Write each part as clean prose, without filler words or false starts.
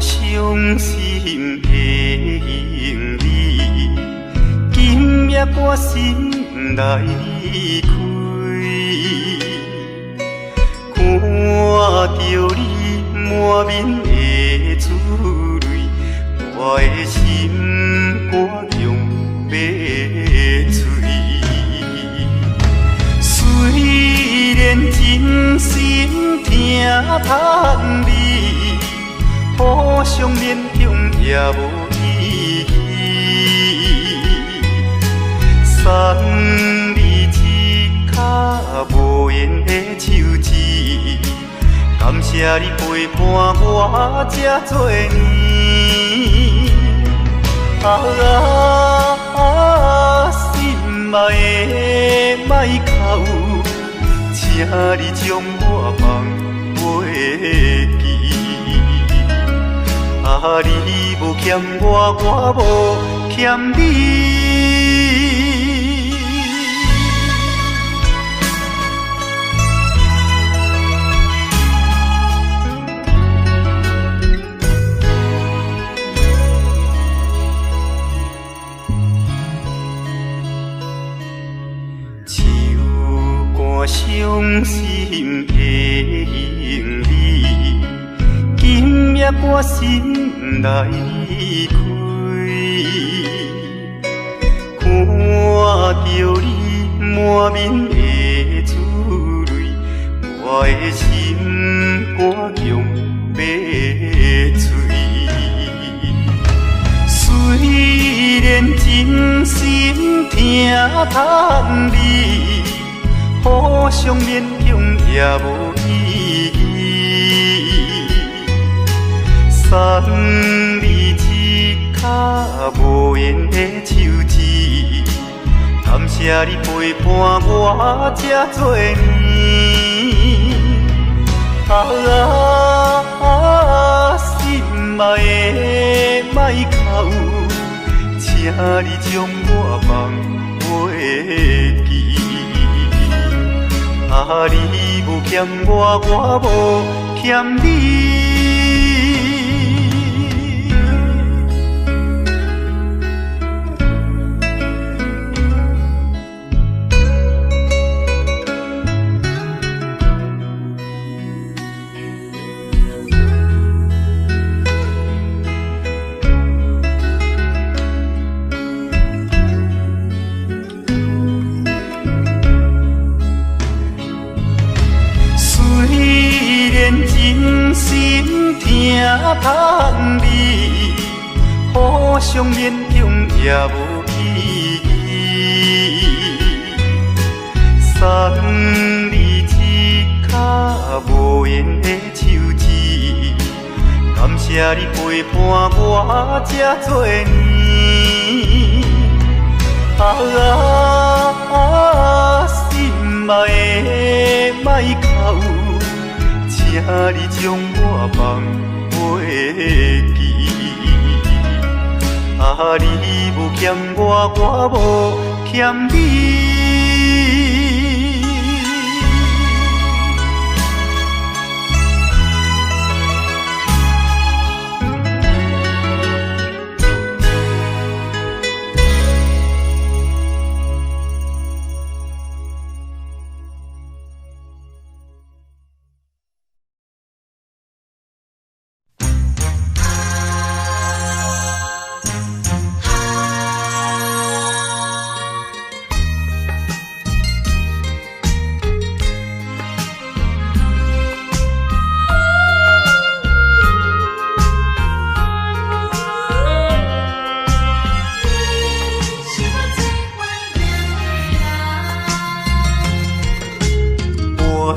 伤心的行李，今夜我心来离开。看着你满面的珠泪，我的心肝强要碎。虽然真心疼痛你，互相勉强也无意义。送你一卡无言的手指，感谢你陪伴我这多年。心爱的莫哭，请你将我放袂记。你无欠我，我无欠你。伤心的行李，今夜我心来离开。看着你满面的珠泪，我的心肝强要碎。虽然真心疼痛你，互相勉强也无意义。送你一卡无言的手指，感谢你陪伴我这多年。心爱的莫哭，请你将我放袂记。你无欠我，我无欠你。真心疼痛你，互相勉强也无意义。送你一卡无言的手指，感谢你陪伴我这多年。心爱的莫哭，请你将我放袂记。你无欠我，我无欠你。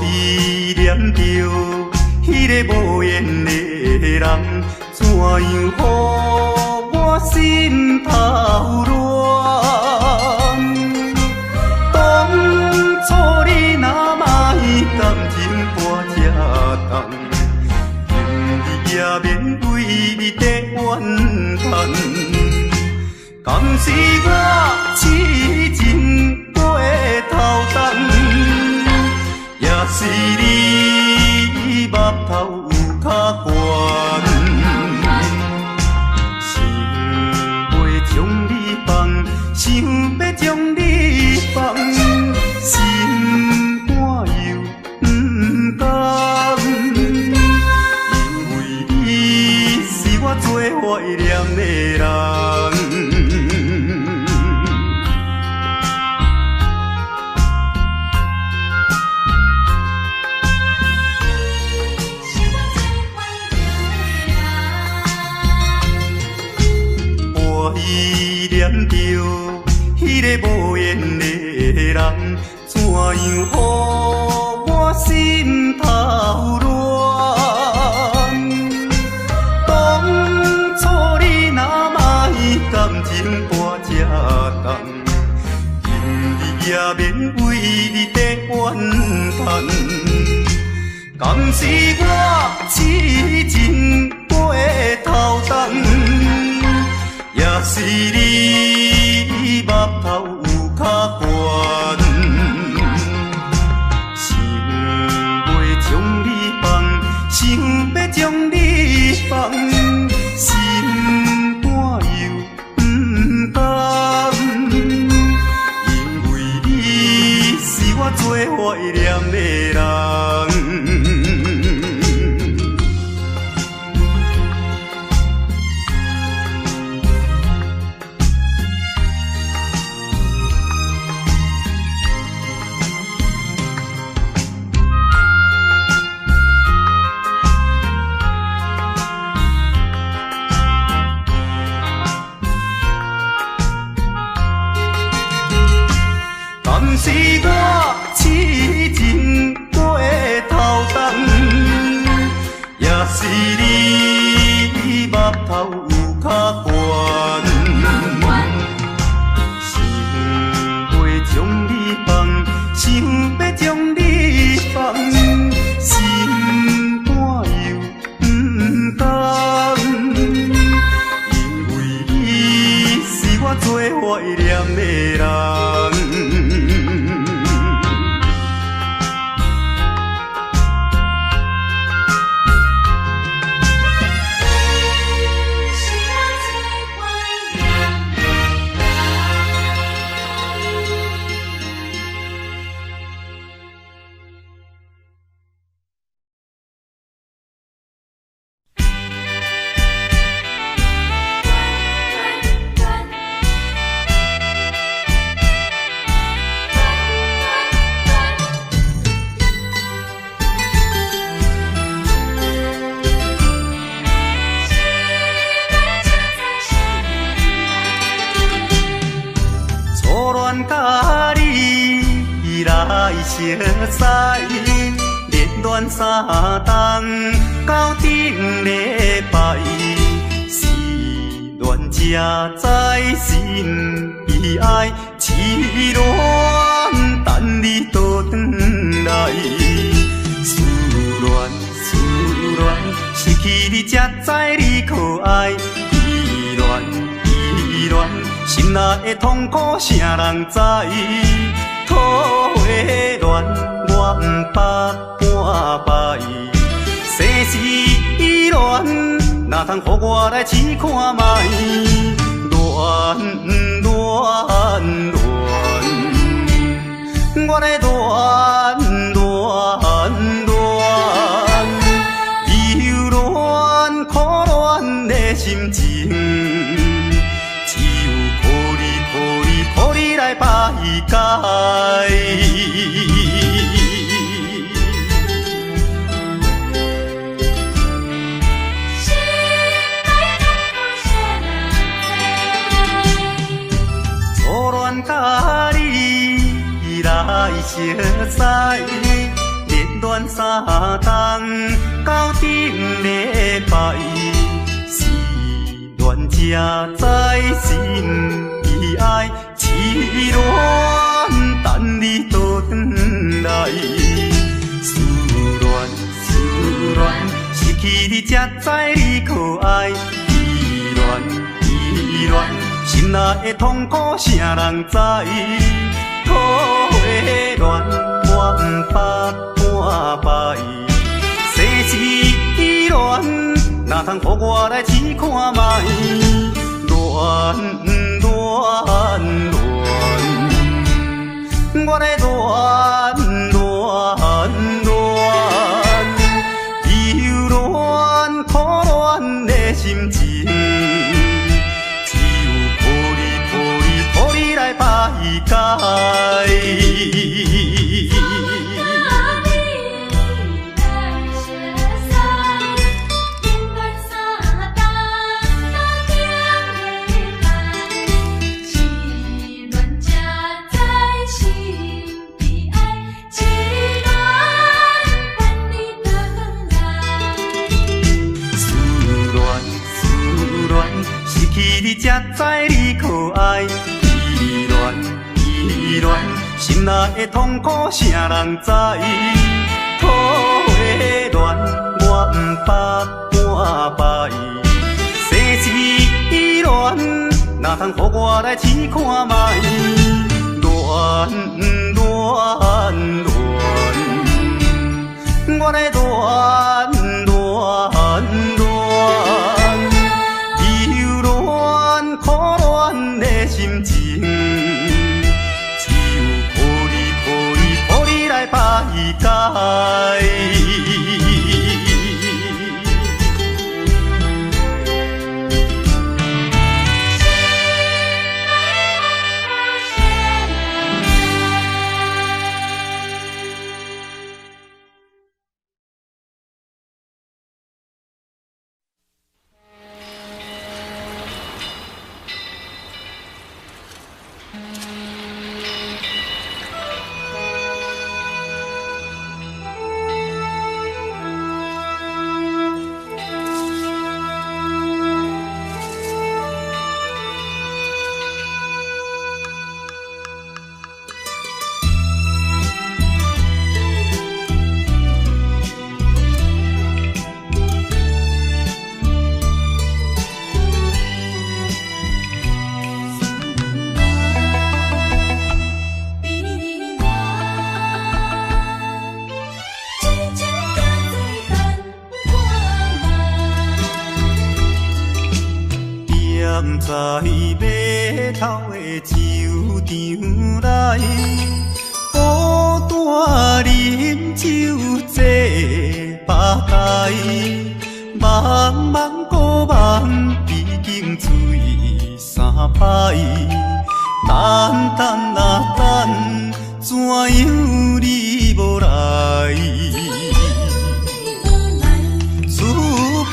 依念着迄个无缘的人，怎样予我心头乱？当初你若莫感情破这重，今日也免为你在怨叹。敢是我痴情过头重？也是你目头有较悬，样，予我心头乱。当初你若卖感情半只重，今日也免为你在怨叹。敢是我痴情过头重，也是你目头有较悬，想要将你放，想要将你放，心肝又不甘，因为你是我最怀念的人。敢是我痴情过头重，也是你目头有较悬，想要将你放，想要将你放，心肝又不甘，因为你是我最怀念的人。甲你来熟悉，恋恋三冬到顶礼拜，是恋才知心悲哀，痴恋等你倒转来，思恋失去你才知你可爱，依恋。心内的痛苦，啥人知？土的恋，我不捌半摆。世事恋，哪通予我来试看卖？恋，我来恋，忧恋苦恋的心情。予你来排解，初恋甲你来熟悉，恋恋三冬到顶礼拜，是恋才知心悲哀。痴恋等你倒转来，思恋失去你才知你可爱，依恋心内的痛苦，啥人知？土的恋，我不捌半摆。世事恋，哪通予我来试看卖？恋。我来忧恋苦恋的心情，只有予你来排解。知你可爱，依恋依恋，心内的痛苦谁人知？土的恋我不捌半摆，生死依恋，哪通予我来试看卖？恋恋恋，我来恋恋恋。忧恋苦恋的心情，只有抱你来排解。在码头的酒场内，孤单饮酒坐吧台，茫茫孤梦已经醉三摆，等等啊等，怎样你无来？此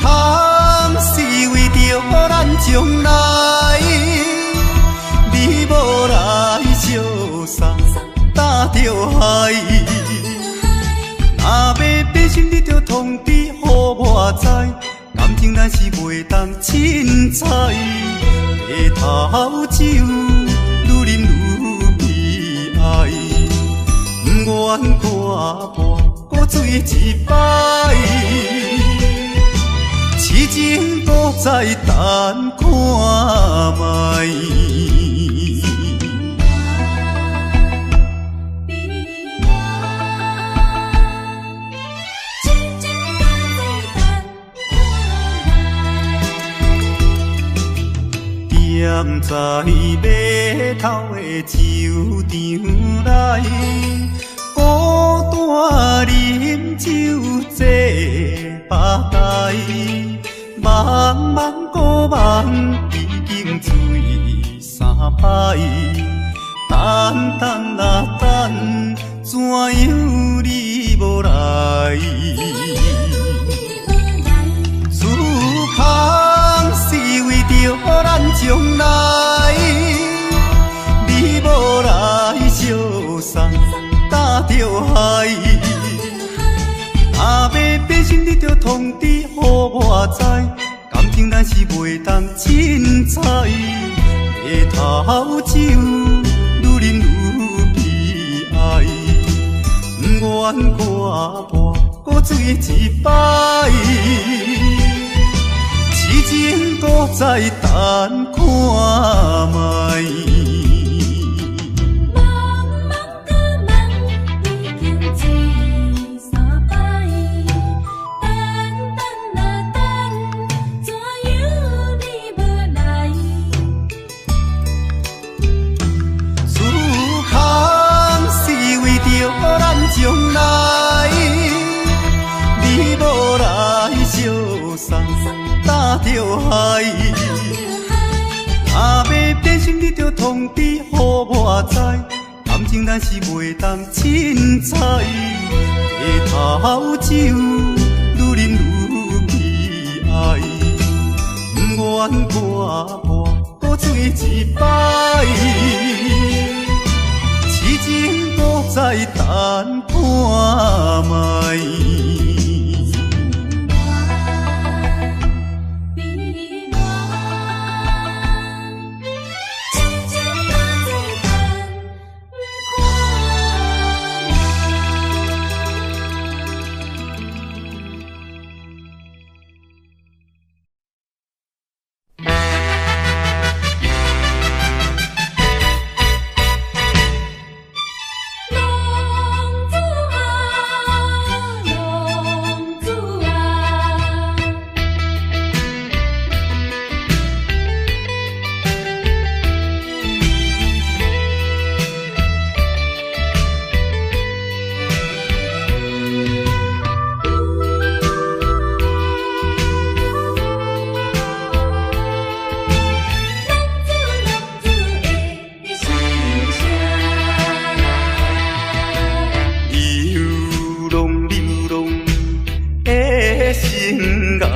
项是为着咱将来，你无来相送，担着害。若要变心，你着通知予我知，感情咱是袂当凊彩。白头酒愈啉愈悲哀，不愿看破搁醉一摆。痴情搁再等看卖。踮在码头的酒场内，孤单饮酒坐吧台，茫茫孤梦已经醉三摆，等等啊等，怎样你无来？此项是为着咱将来，你无来相送，担着害。若要变心，你着通知予我知，感情咱是袂当凊彩。白头酒愈啉愈悲哀，不愿看破搁醉一摆。痴情搁再等看卖。将来，你无来相送，担着害。若要变心，你着通知予我知，感情咱是袂当凊彩。白头酒愈啉愈悲哀，不愿看破搁醉一摆。痴情搁再等看卖。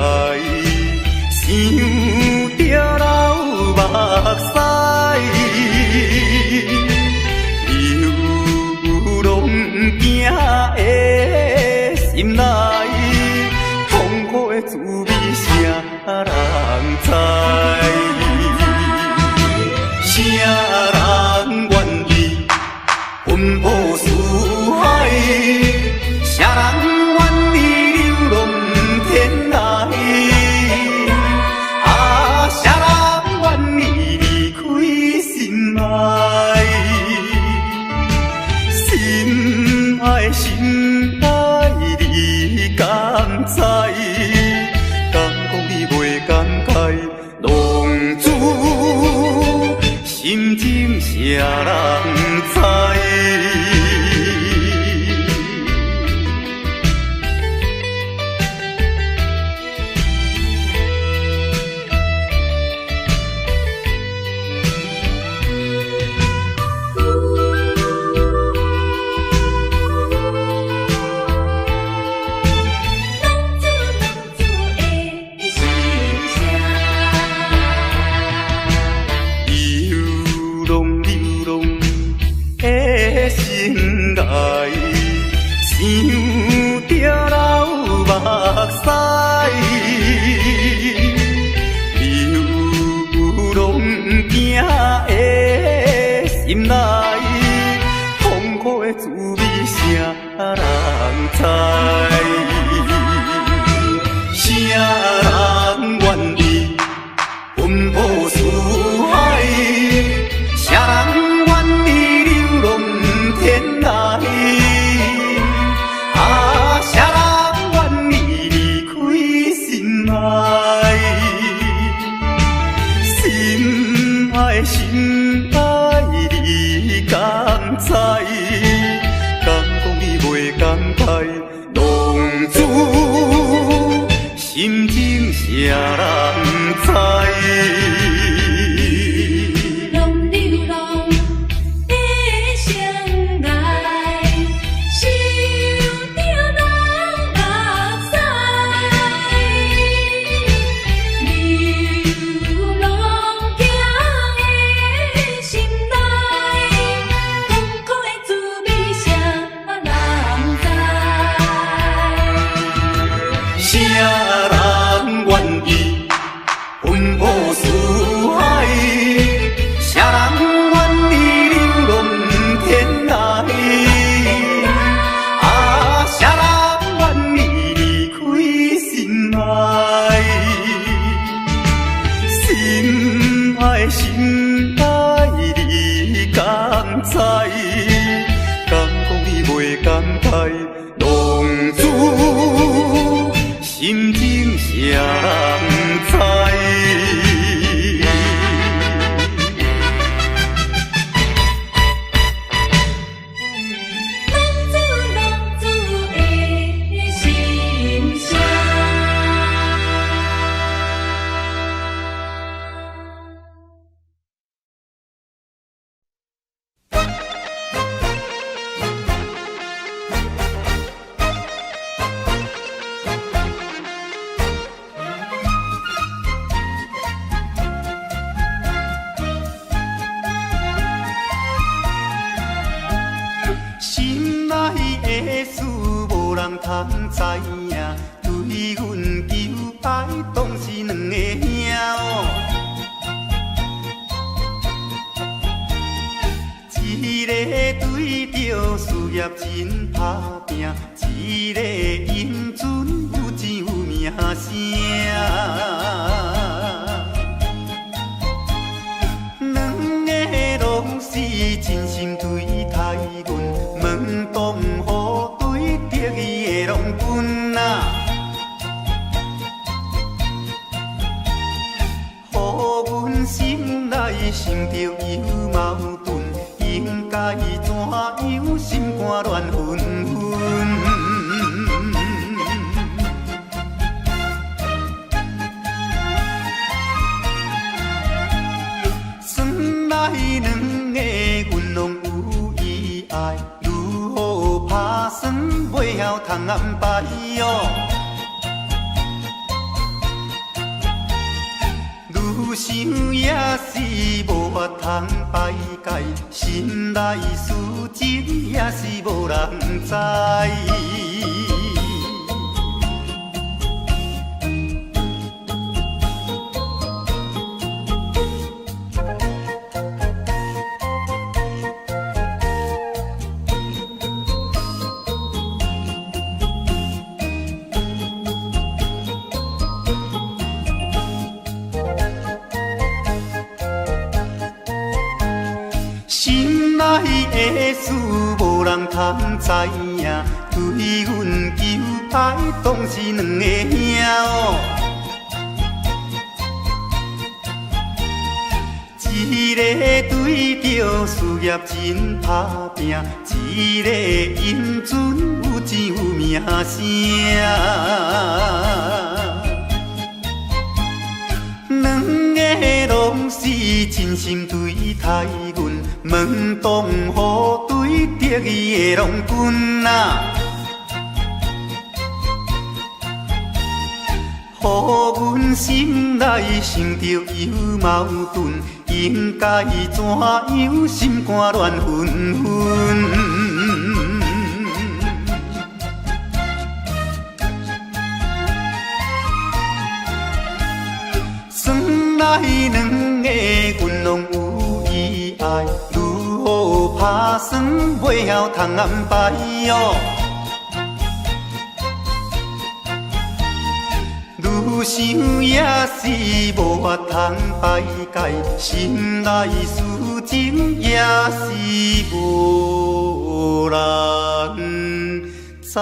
想着老目屎，流浪行的心内，痛苦的滋味谁人知？谁人愿意奔波四海？谁人愿意流浪天涯？啊，谁人愿意离开心爱？心爱心爱，你敢知？敢讲你袂感慨？浪子心情谁人知？想着老目屎，流浪行的心内，痛苦的滋味谁人知？谁人愿意奔波四海？谁人愿意流浪天涯？谁人愿意离开心爱？心爱心爱，你敢知？敢讲你袂感慨？浪子心情谁人知？谁人愿意奔波四海？谁人愿意流浪天涯？啊，谁人愿意离开心爱？心爱心爱，你敢知？敢讲你袂感慨？浪子心情谁人知？心爱的事无人通知影，对阮求爱当是两个兄哦。一个对着事业真打拼，一个英俊有钱有名声。两个拢是真心对待阮，门当户对得意的拢分啊。予阮心内想着有矛盾，应该怎样心肝乱纷纷？算来两个阮拢有意爱，如何打算袂晓通安排哟？想也是无法通排解，心内事情也是无人知。心内的事无人通知影，对阮求爱当是两个兄哦。一个对着事业真打拼，一个因准有钱有名声。两个拢是真心对待阮，门当户对得意的郎君啊，予阮心内想着有矛盾，应该怎样心肝乱纷纷。咱两个阮拢有意爱，如何打算袂晓通安排哟？愈想也是无法通排解，心内事情也是无人知。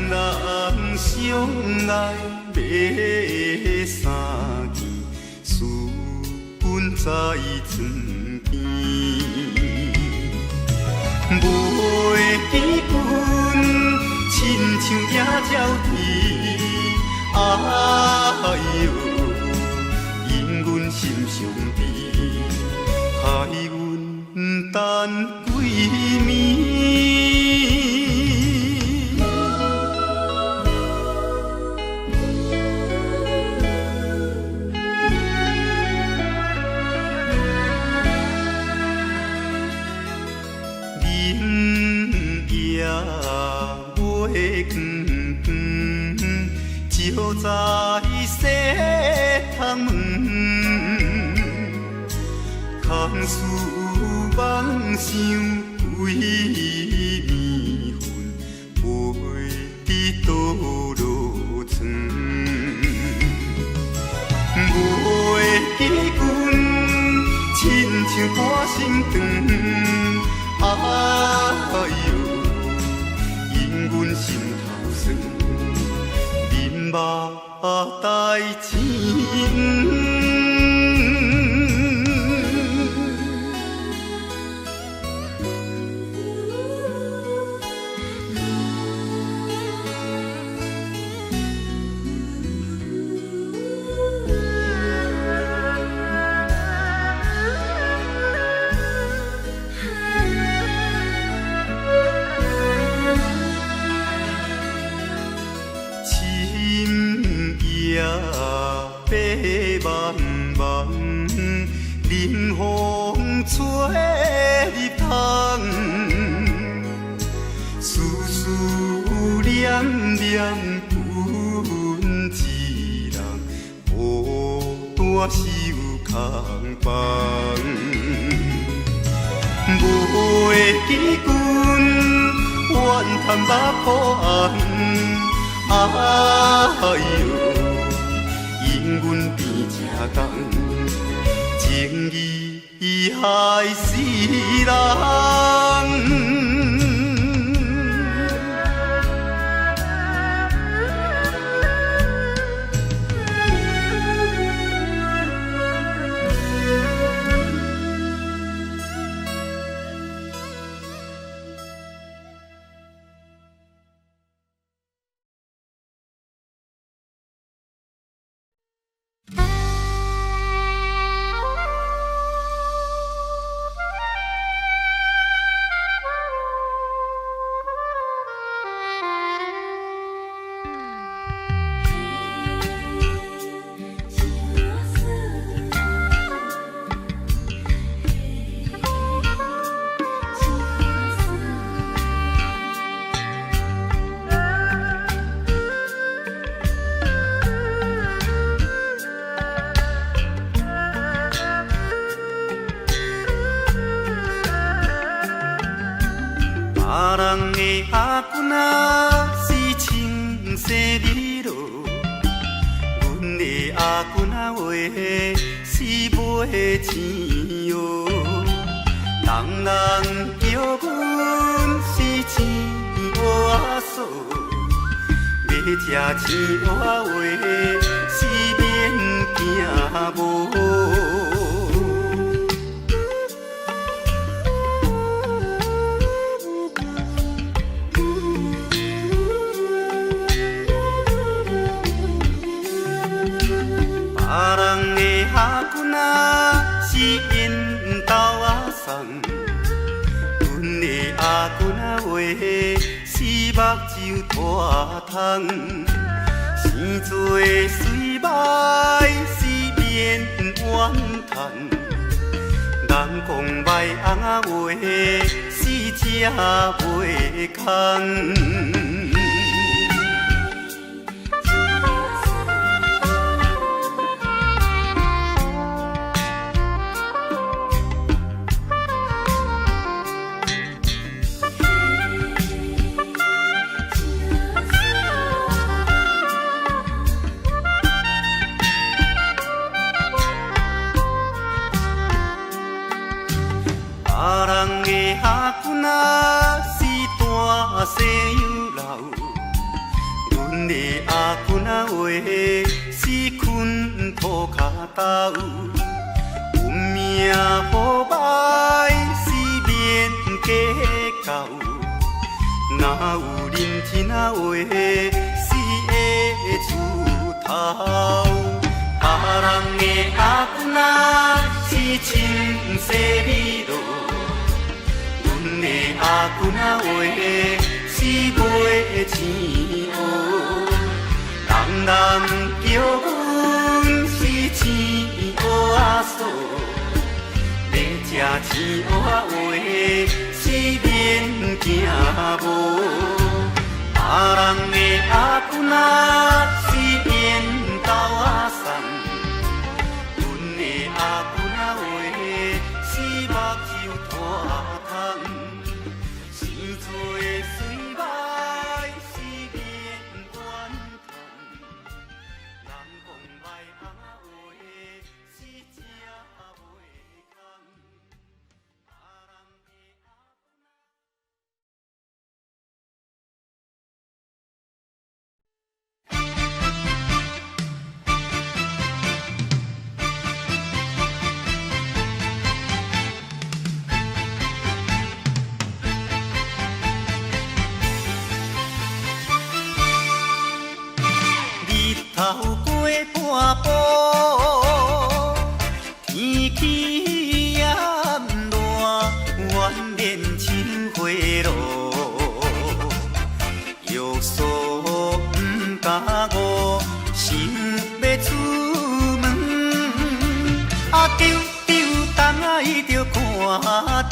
人相爱买三件，思阮在床边，袂记阮亲像野鸟啼，哎哟，因阮心伤悲，害阮等几暝。就在西窗门，空思梦想归暝昏，袂知倒落床。袂记阮亲像半身长，哎哟，因阮心头酸。目代情，白茫茫，冷风吹入窗，丝丝念念阮一人，孤单守空房。袂记阮怨叹目苦红，哎哟。因阮变这工，情义害死人。别人的阿君仔是清洗美罗，阮的阿君仔话是买钱哟。人人叫阮是钱外嫂，要吃钱外话是免惊无。别人的阿君仔是因兜阿送，阮的阿君仔话是目睭大窗，生做水歹是免怨叹，人讲歹翁仔话是吃袂空。别人的阿君仔是大西洋老，土脚斗，运命好歹是免计较。若有认天仔话，死会出头。别人的阿姑仔是青色美罗，阮的阿姑仔话是卖钱乌。人人叫阮是钱乌仔嫂，要食钱乌仔话是免惊无。别人的阿姑仔是缘投仔送，阮的阿姑仔话是目睭拖窗。生做的水歹是免怨叹，人讲歹阿话是正袂空。日头过半晡，天气炎热，怨念像花落。约束不敢误，想要出门，丢东爱着看着满天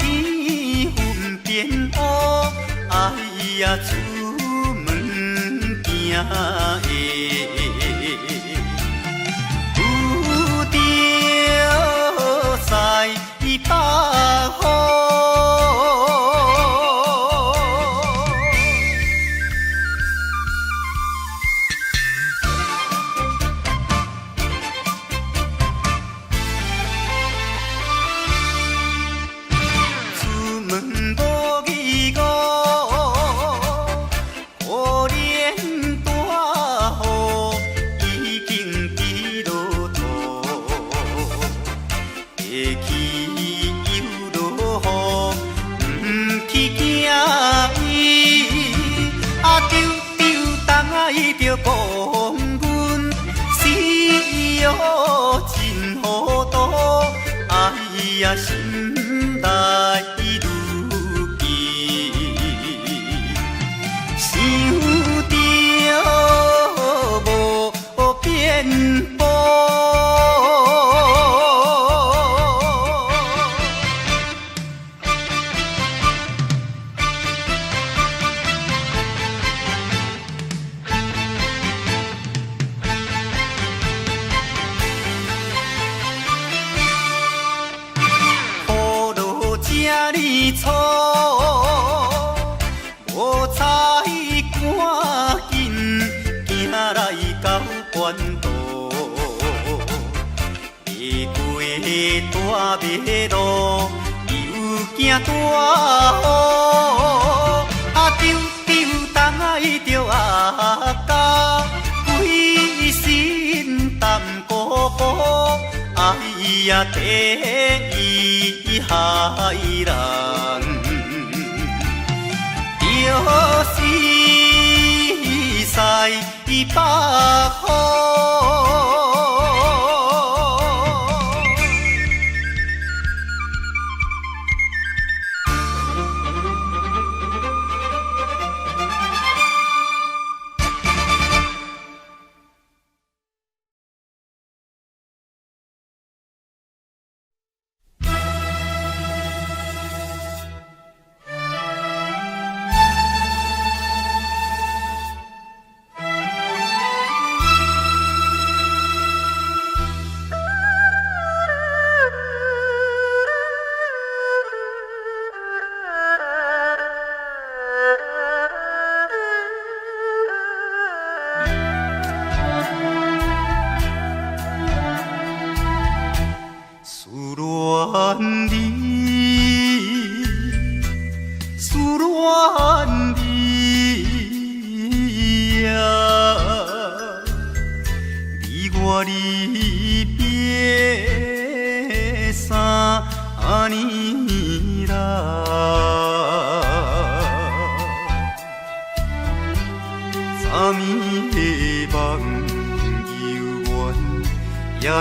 云变乌，哎呀出门行的，有着西北风。讲阮死哦真糊涂，哎呀心内如记，想着无变步。错，无彩赶紧行来到关渡，爬过大马路，又惊大雨，丢东爱着阿家，规身淡薄薄，哎呀第一害人。就是西北风。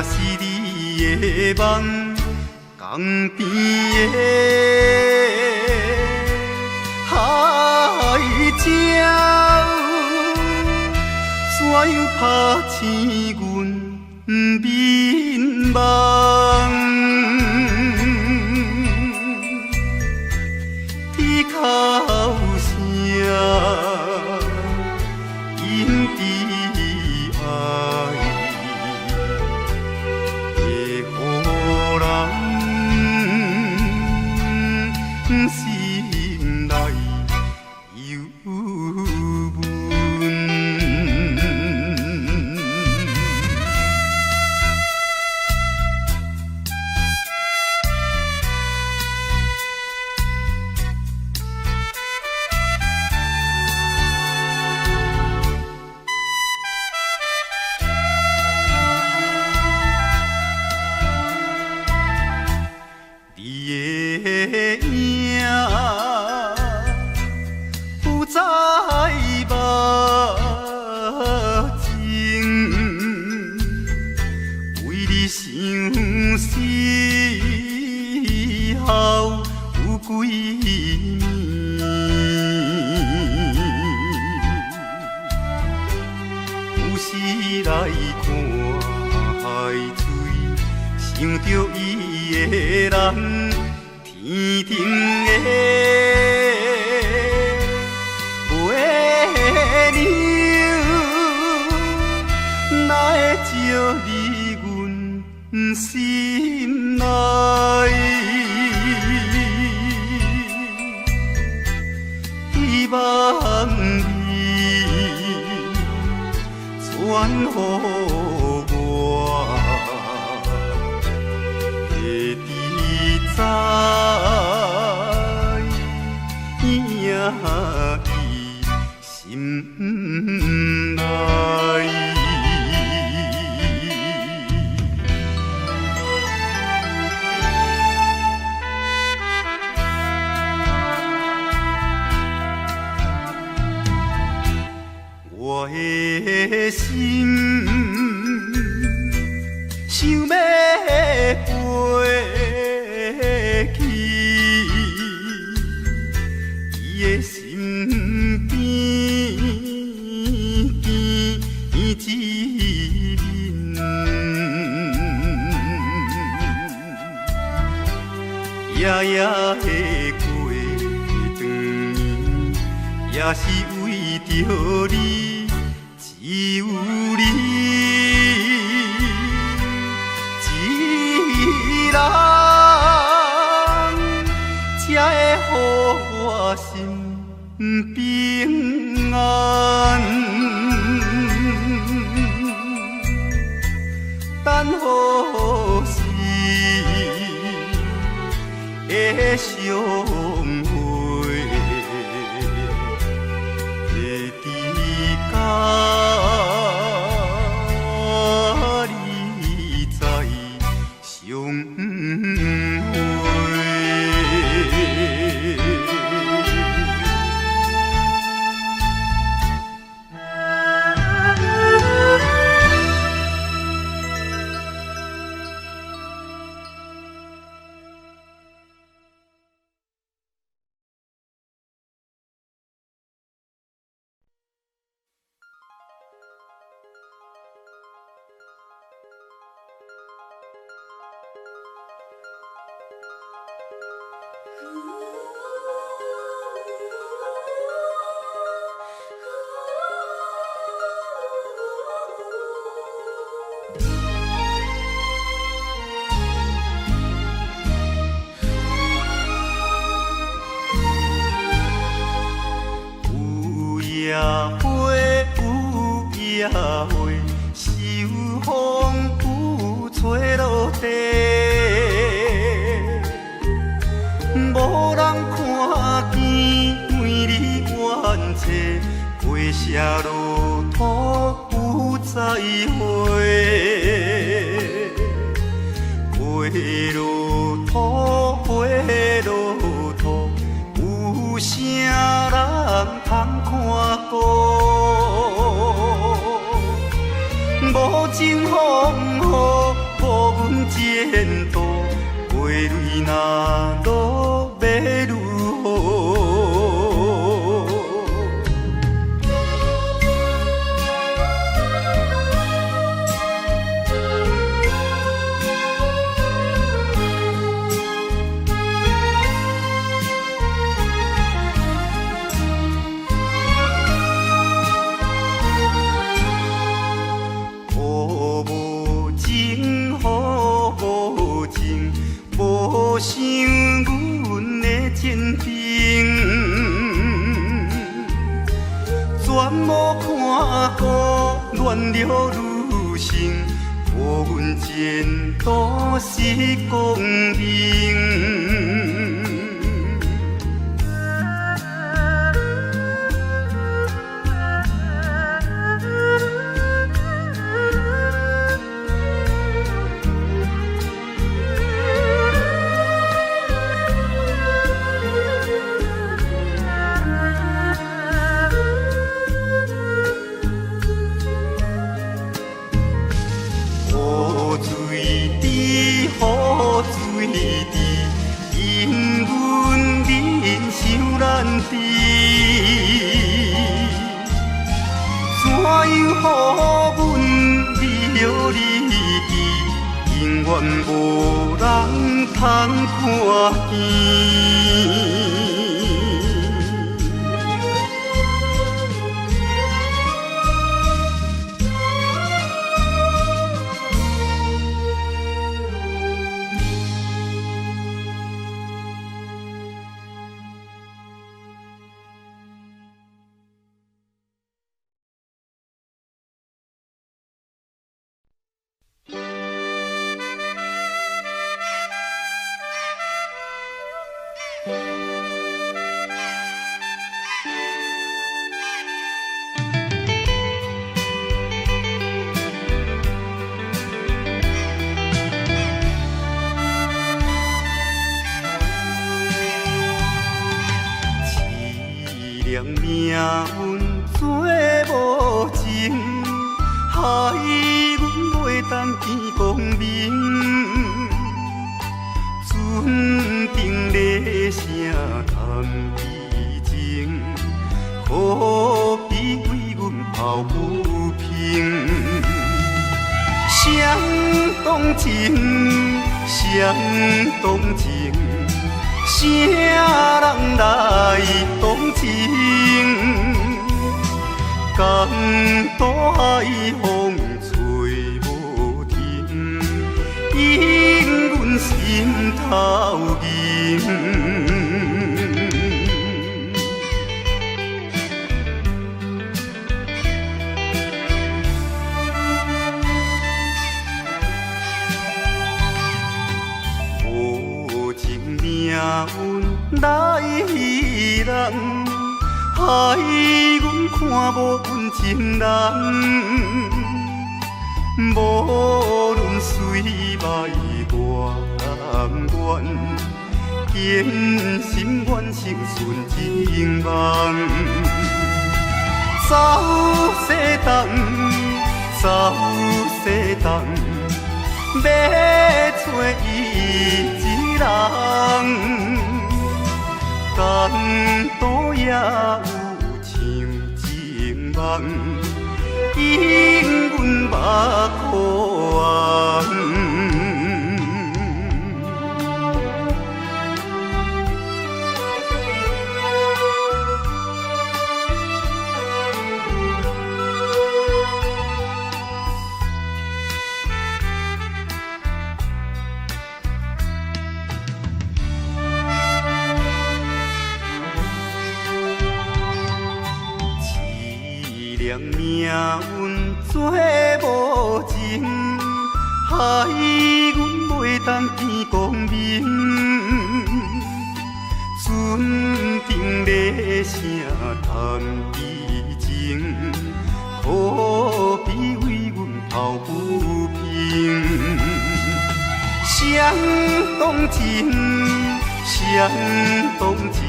是你的梦，江边的海鸟，怎样拍醒阮眠梦？你哭声引起爱，会予人心内忧闷。你的影不再目睛，为你想死后有几年，有时来看海水，想着伊的人，天顶的月亮，哪会照入阮心内？希望你传予我，会知在影伊心内。我的心想要飞去伊的身边，见一面，夜夜的过长年，也是为着你。只有你一人，才会予我心平安。等何时会相会？会知甲你再相会。夜花有夜花，秋风有吹落地，无人看见美丽怨嗟，花谢落土有再会，花落土，花落土，有啥人通看顾？无情风雨，坚定，全无看过乱了女性，无阮前途是光明。永远无人通看见。命运做无情，害阮袂当见光明。船顶咧声谈悲情，可比为阮抱不平。相同情，相同情。啥人来同情？江大海风吹无停，引阮心头凝。命运来戏人，害阮看无阮情人。无论水歹我甘愿，坚心愿成顺情梦。走西东，走西东，要找伊。人江岛也有像情梦，引阮目眶红。命运做无情，害阮袂当见光明。船顶咧声谈悲情，可比为阮抱不平。相同情，相同情，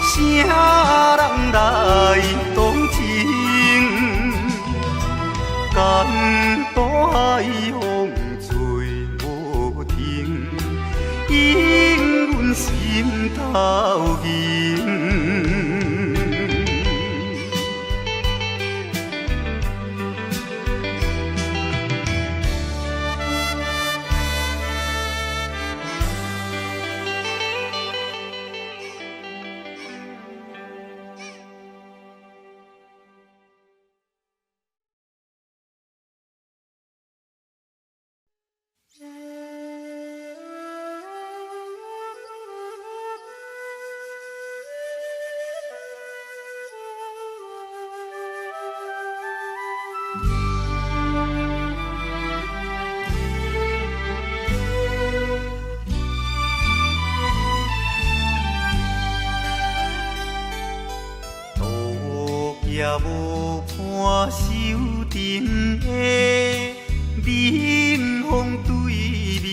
啥人来同情？江大海风吹无停，引阮心头凝。也无伴手阵的冷风对面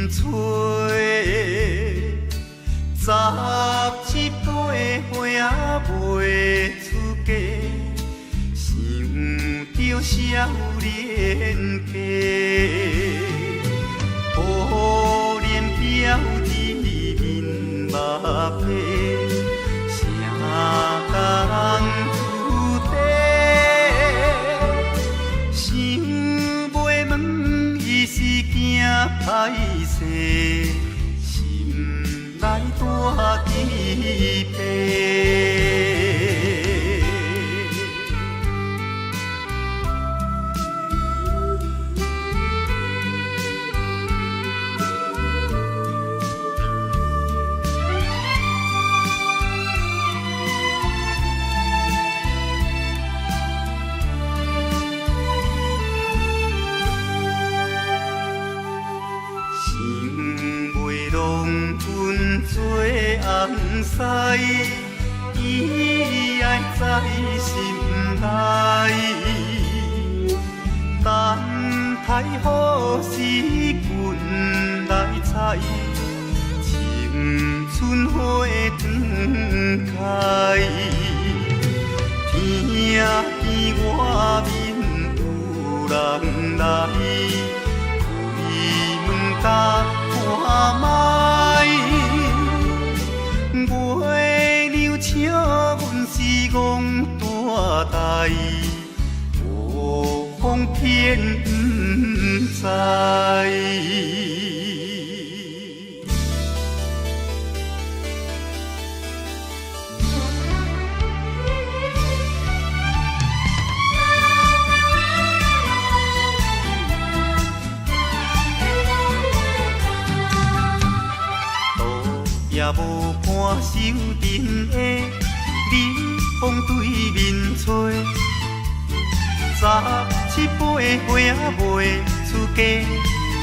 吹。17岁花袂出嫁，想着少年家。可怜表姊面目白，谁甲人注地？想袂问伊是惊歹势。来大期盼，做红婿，伊爱在心内，等待好时运来采，青春花长开。听见外面有人来，开门甲看卖。月娘笑阮是戆大代，无风骗不知。也无伴手阵的冷风对面吹，17岁花袂出嫁，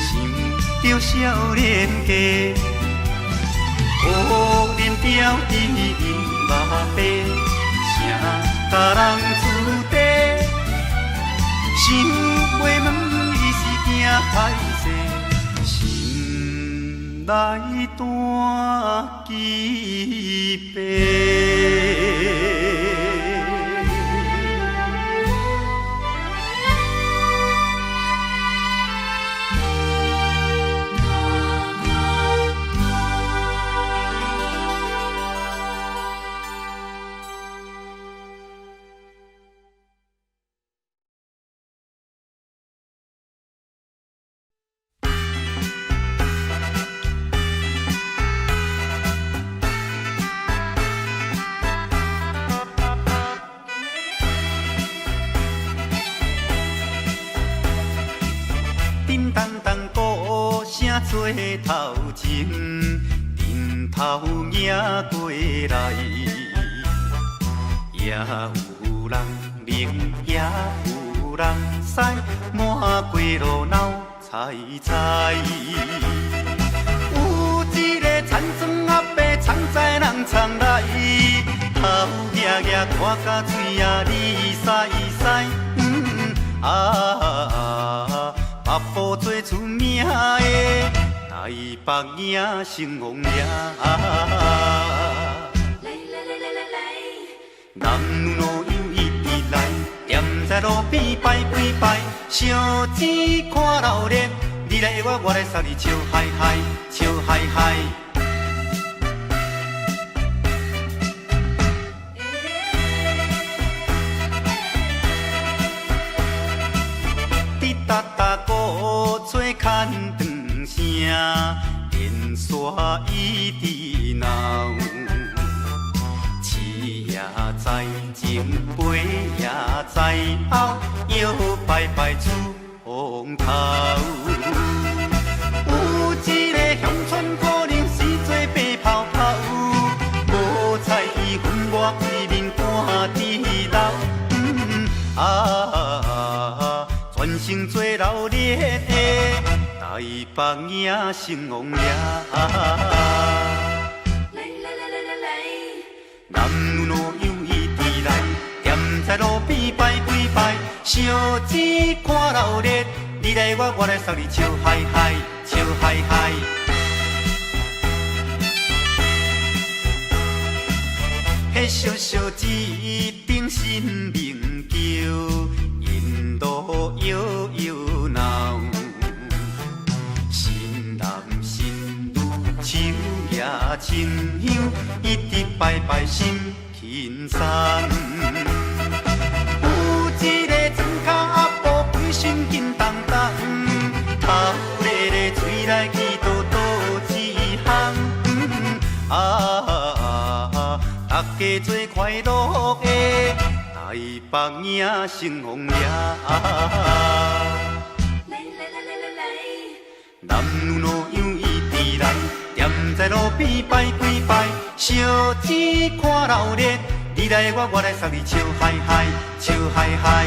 想着少年家。可怜表姊面目白，谁甲人注地？想袂问伊是惊歹势，心内大期盼。叮当当鼓声做头前，阵头迎过来，也有人明，也有人驶，满过路闹采采。有一个田庄阿伯藏在人藏来，头额额看甲嘴啊哩塞塞，北部最出名的台北影成王爷，男女老幼一直来，踮在路边摆几摆，烧钱看热闹，你来我来送你笑嗨嗨，笑嗨嗨。哒哒鼓吹牵长声，连沙一直闹。饲也知前辈也知后，摇摆摆出风头。有一个乡村姑娘是做白泡泡，无彩伊分我规面赶地老。专程做老练的台北影成王爷，男女老幼一直来，踮在路烧钱看热烈，你来我来送你笑嗨嗨，笑嗨嗨。迄烧烧钱顶新名叫，引导摇摇闹。新男新女手也亲香，一直拜拜心轻松。有一个床脚阿婆规身紧当当，头咧咧嘴来去倒一项。大家做快乐的台北影成风夜。男女老幼伊直来，踮在路边摆几摆，烧钱看热烈，你来我来送你笑嗨嗨，笑嗨嗨。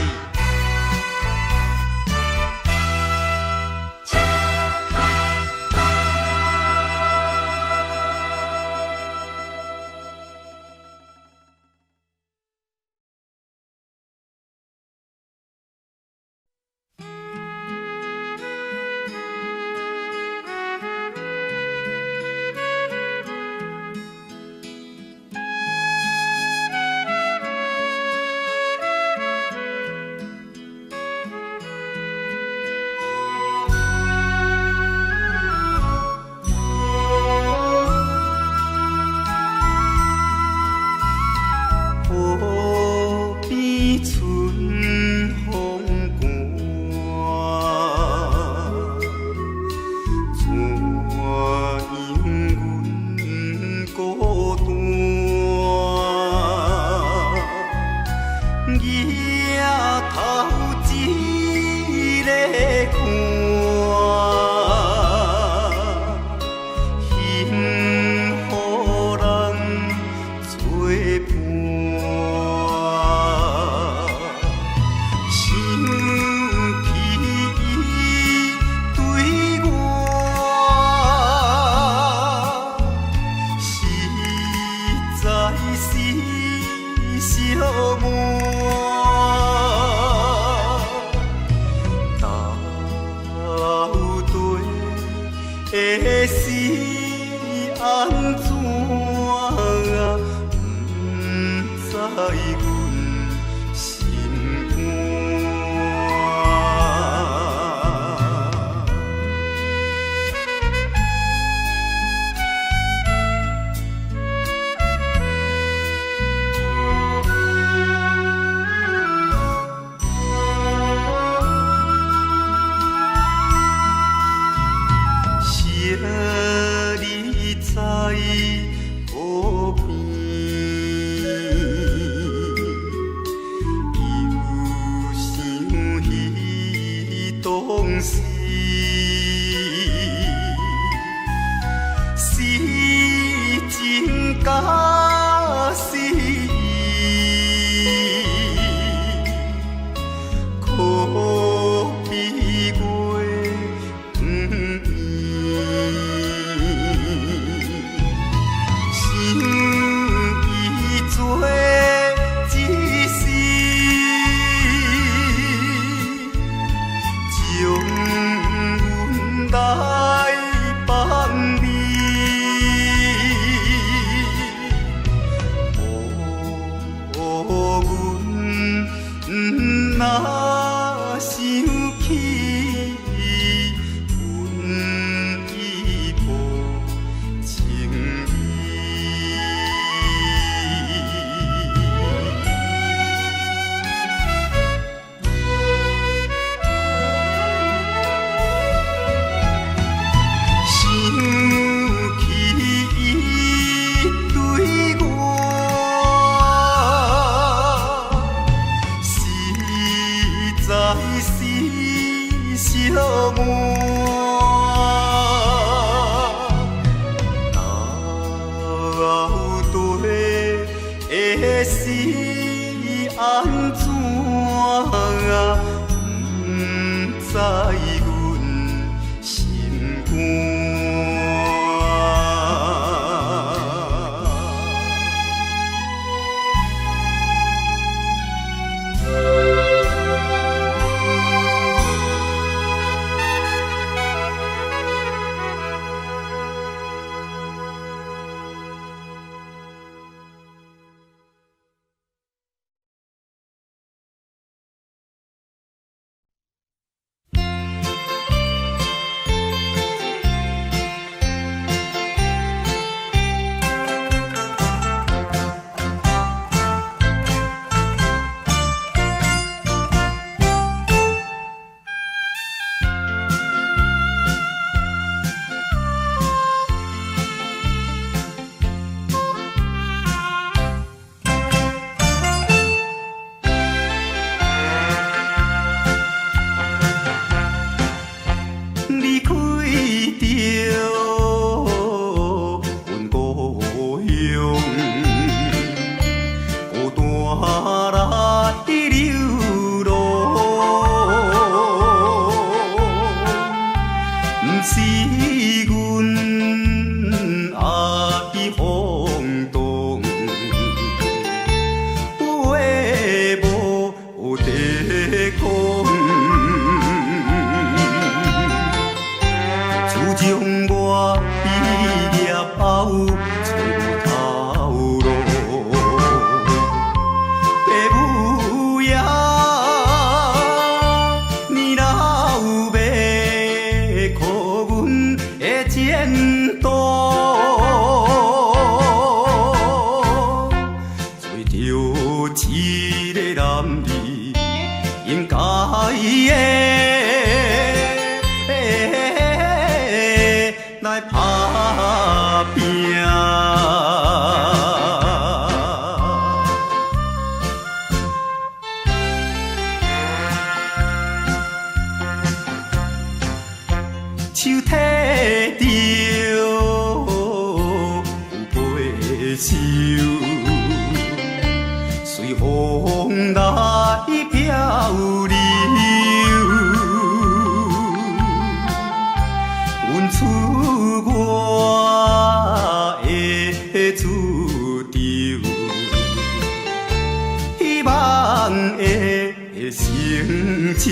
来漂流，阮出我的厝场，希望的成就。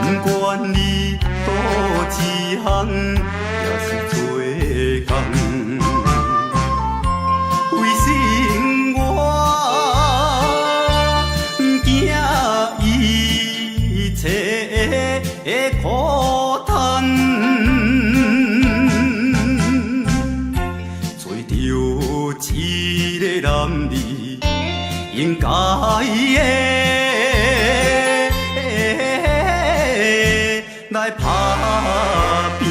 不管你倒一项，也是做工。为生我惊一切的苦叹，找到一个男儿应该的。来打拼，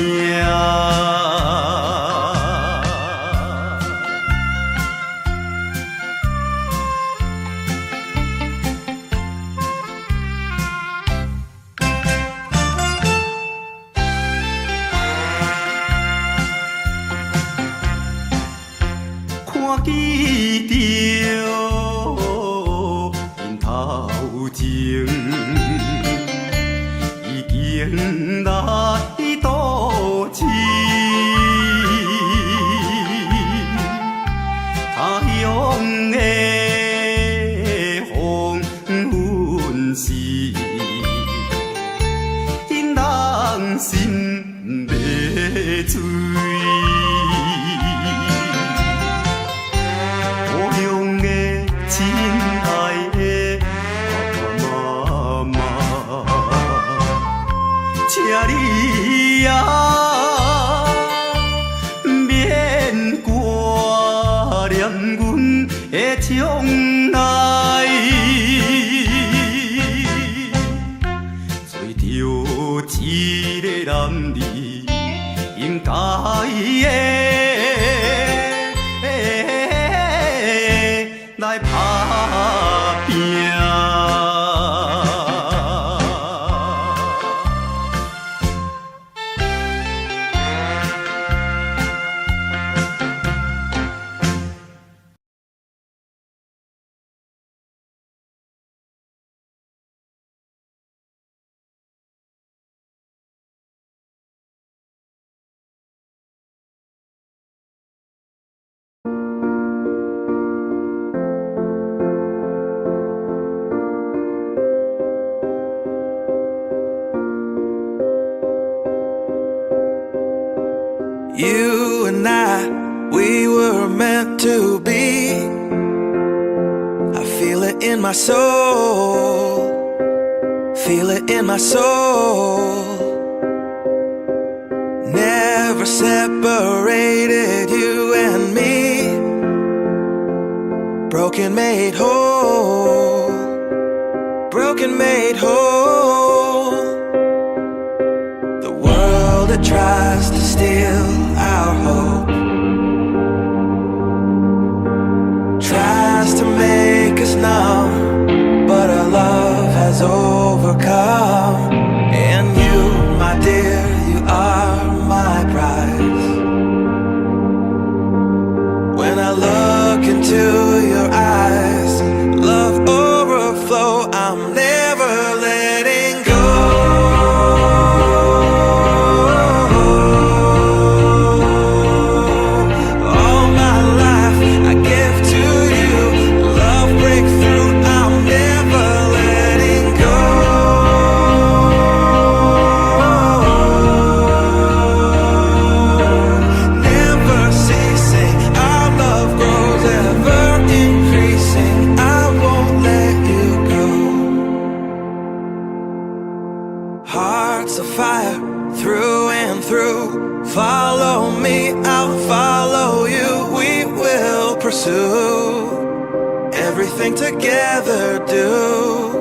看见着因头前。迎来倒市，他乡的黄昏时，因人心迷醉。故乡的亲爱的爸爸妈妈。请你啊，免挂念阮的将来，找到一个男儿应该的来打拼。You and I, we were meant to be. I feel it in my soul, feel it in my soul. Never separated, you and me. Broken made whole, broken made whole. The world that tries to steal our hope tries to make us numb, but our love has overcome. And you, my dear, you are my prize. When I look into your eyes, love overflow, I'm never letting go. Hearts of fire through and through. Follow me, I'll follow you. We will pursue everything together, do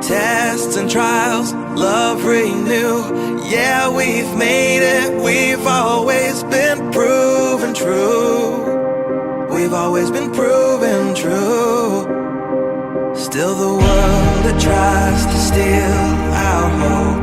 tests and trials, love renew. Yeah, we've made it, we've always been proven true. We've always been proven true. Still the world that tries to steal our hope